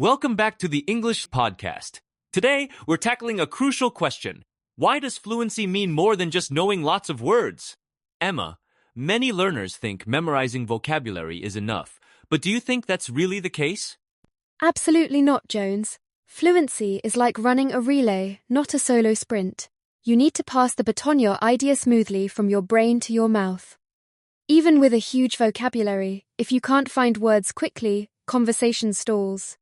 Welcome back to the English podcast. Today, we're tackling a crucial question. Why does fluency mean more than just knowing lots of words? Emma, many learners think memorizing vocabulary is enough, but do you think that's really the case? Absolutely not, Jones. Fluency is like running a relay, not a solo sprint. You need to pass the baton your idea smoothly from your brain to your mouth. Even with a huge vocabulary, if you can't find words quickly, conversation stalls.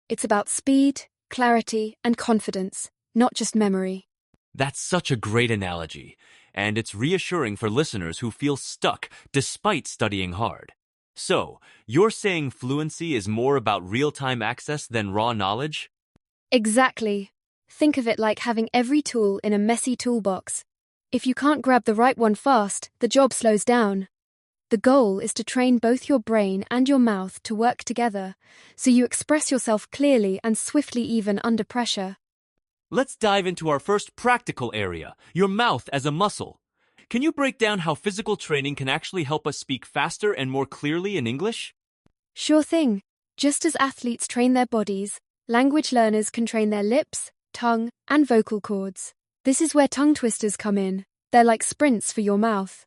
It's about speed, clarity, and confidence, not just memory. That's such a great analogy, and it's reassuring for listeners who feel stuck despite studying hard. So, you're saying fluency is more about real-time access than raw knowledge? Exactly. Think of it like having every tool in a messy toolbox. If you can't grab the right one fast, the job slows down. The goal is to train both your brain and your mouth to work together, so you express yourself clearly and swiftly even under pressure. Let's dive into our first practical area, your mouth as a muscle. Can you break down how physical training can actually help us speak faster and more clearly in English? Sure thing. Just as athletes train their bodies, language learners can train their lips, tongue, and vocal cords. This is where tongue twisters come in. They're like sprints for your mouth.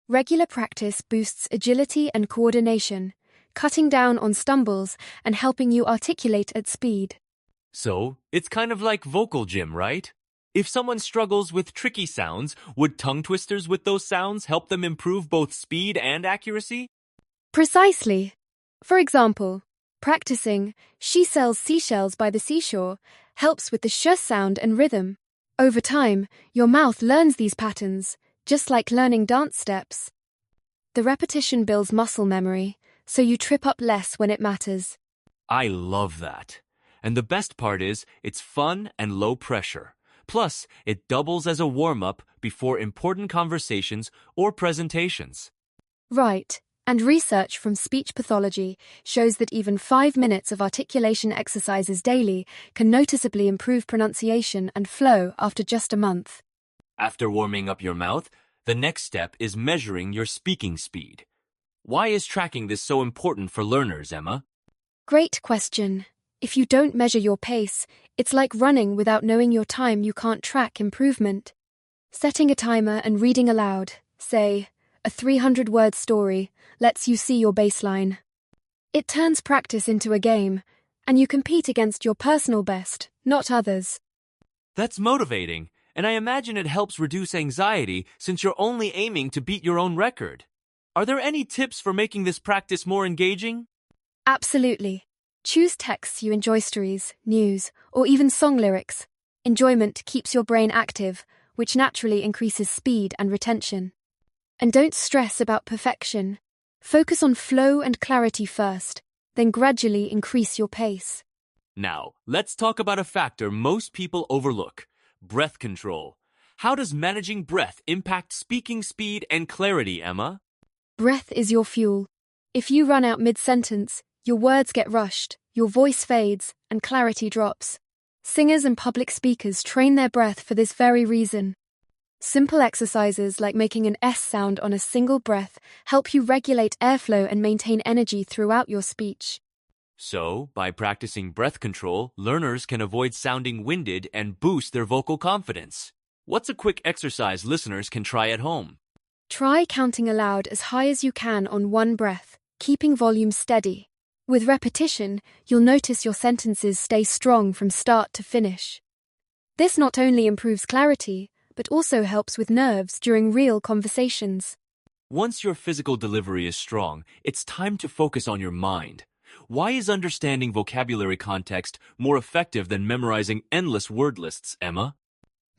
Regular practice boosts agility and coordination, cutting down on stumbles and helping you articulate at speed. So, it's kind of like vocal gym, right? If someone struggles with tricky sounds, would tongue twisters with those sounds help them improve both speed and accuracy? Precisely. For example, practicing "she sells seashells by the seashore" helps with the sh sound and rhythm. Over time, your mouth learns these patterns, just like learning dance steps. The repetition builds muscle memory, so you trip up less when it matters. I love that. And the best part is, it's fun and low pressure. Plus, it doubles as a warm-up before important conversations or presentations. Right, and research from speech pathology shows that even 5 minutes of articulation exercises daily can noticeably improve pronunciation and flow after just a month. After warming up your mouth, the next step is measuring your speaking speed. Why is tracking this so important for learners, Emma? Great question. If you don't measure your pace, it's like running without knowing your time. You can't track improvement. Setting a timer and reading aloud, say, a 300-word story, lets you see your baseline. It turns practice into a game, and you compete against your personal best, not others. That's motivating, and I imagine it helps reduce anxiety since you're only aiming to beat your own record. Are there any tips for making this practice more engaging? Absolutely. Choose texts you enjoy, stories, news, or even song lyrics. Enjoyment keeps your brain active, which naturally increases speed and retention. And don't stress about perfection. Focus on flow and clarity first, then gradually increase your pace. Now, let's talk about a factor most people overlook: breath control. How does managing breath impact speaking speed and clarity, Emma? Breath is your fuel. If you run out mid-sentence, your words get rushed, your voice fades, and clarity drops. Singers and public speakers train their breath for this very reason. Simple exercises like making an S sound on a single breath help you regulate airflow and maintain energy throughout your speech. So, by practicing breath control, learners can avoid sounding winded and boost their vocal confidence. What's a quick exercise listeners can try at home? Try counting aloud as high as you can on one breath, keeping volume steady. With repetition, you'll notice your sentences stay strong from start to finish. This not only improves clarity, but also helps with nerves during real conversations. Once your physical delivery is strong, it's time to focus on your mind. Why is understanding vocabulary context more effective than memorizing endless word lists, Emma?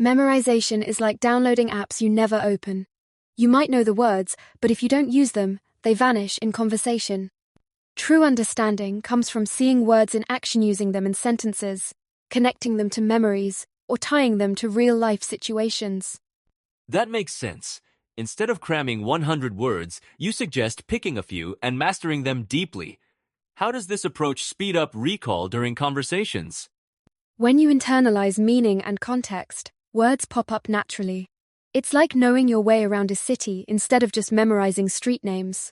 Memorization is like downloading apps you never open. You might know the words, but if you don't use them, they vanish in conversation. True understanding comes from seeing words in action, using them in sentences, connecting them to memories, or tying them to real-life situations. That makes sense. Instead of cramming 100 words, you suggest picking a few and mastering them deeply. How does this approach speed up recall during conversations? When you internalize meaning and context, words pop up naturally. It's like knowing your way around a city instead of just memorizing street names.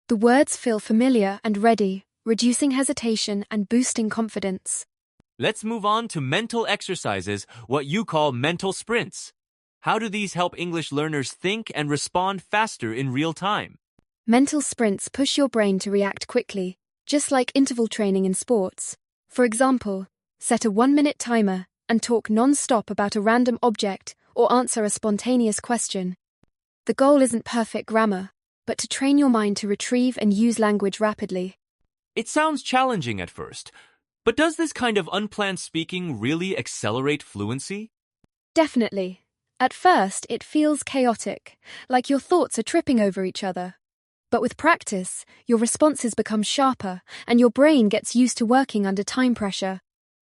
The words feel familiar and ready, reducing hesitation and boosting confidence. Let's move on to mental exercises, what you call mental sprints. How do these help English learners think and respond faster in real time? Mental sprints push your brain to react quickly, just like interval training in sports. For example, set a 1-minute timer and talk non-stop about a random object or answer a spontaneous question. The goal isn't perfect grammar, but to train your mind to retrieve and use language rapidly. It sounds challenging at first, but does this kind of unplanned speaking really accelerate fluency? Definitely. At first, it feels chaotic, like your thoughts are tripping over each other. But with practice, your responses become sharper and your brain gets used to working under time pressure.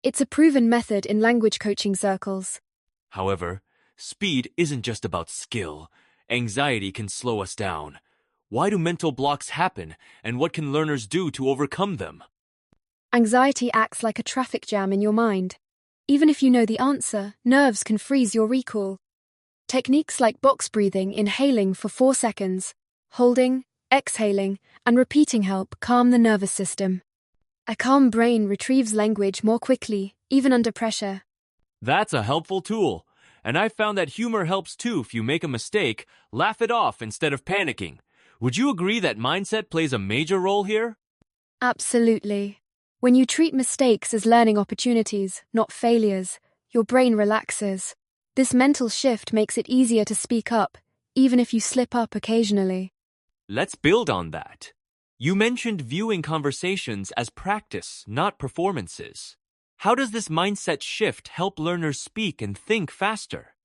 It's a proven method in language coaching circles. However, speed isn't just about skill. Anxiety can slow us down. Why do mental blocks happen, and what can learners do to overcome them? Anxiety acts like a traffic jam in your mind. Even if you know the answer, nerves can freeze your recall. Techniques like box breathing, inhaling for 4 seconds, holding, exhaling, and repeating help calm the nervous system. A calm brain retrieves language more quickly, even under pressure. That's a helpful tool. And I've found that humor helps too. If you make a mistake, laugh it off instead of panicking. Would you agree that mindset plays a major role here? Absolutely. When you treat mistakes as learning opportunities, not failures, your brain relaxes. This mental shift makes it easier to speak up, even if you slip up occasionally. Let's build on that. You mentioned viewing conversations as practice, not performances. How does this mindset shift help learners speak and think faster?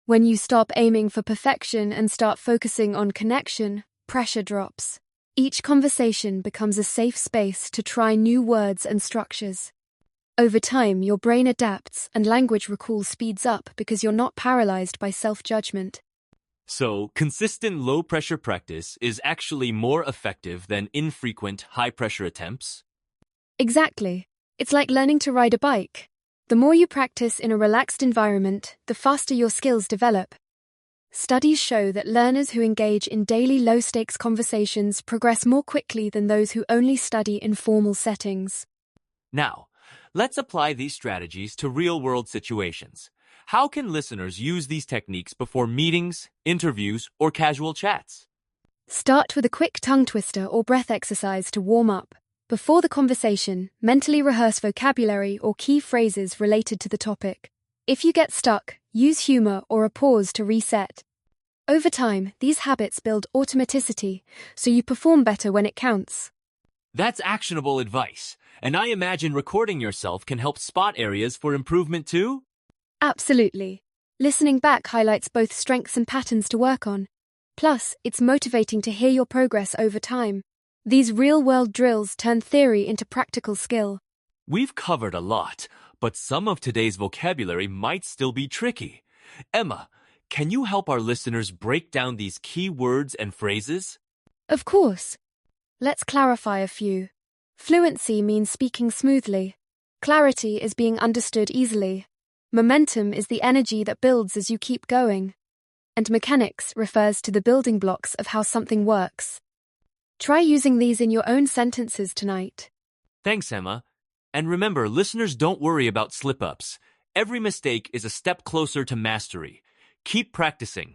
When you stop aiming for perfection and start focusing on connection, pressure drops. Each conversation becomes a safe space to try new words and structures. Over time, your brain adapts and language recall speeds up because you're not paralyzed by self-judgment. So, consistent low-pressure practice is actually more effective than infrequent high-pressure attempts? Exactly. It's like learning to ride a bike. The more you practice in a relaxed environment, the faster your skills develop. Studies show that learners who engage in daily low-stakes conversations progress more quickly than those who only study in formal settings. Now, let's apply these strategies to real-world situations. How can listeners use these techniques before meetings, interviews, or casual chats? Start with a quick tongue twister or breath exercise to warm up. Before the conversation, mentally rehearse vocabulary or key phrases related to the topic. If you get stuck, use humor or a pause to reset. Over time, these habits build automaticity, so you perform better when it counts. That's actionable advice, and I imagine recording yourself can help spot areas for improvement too? Absolutely. Listening back highlights both strengths and patterns to work on. Plus, it's motivating to hear your progress over time. These real-world drills turn theory into practical skill. We've covered a lot, but some of today's vocabulary might still be tricky. Emma, can you help our listeners break down these key words and phrases? Of course. Let's clarify a few. Fluency means speaking smoothly. Clarity is being understood easily. Momentum is the energy that builds as you keep going. And mechanics refers to the building blocks of how something works. Try using these in your own sentences tonight. Thanks, Emma. And remember, listeners, don't worry about slip-ups. Every mistake is a step closer to mastery. Keep practicing.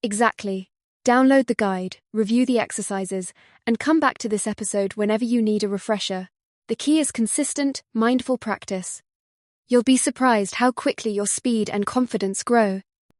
Exactly. Download the guide, review the exercises, and come back to this episode whenever you need a refresher. The key is consistent, mindful practice. You'll be surprised how quickly your speed and confidence grow.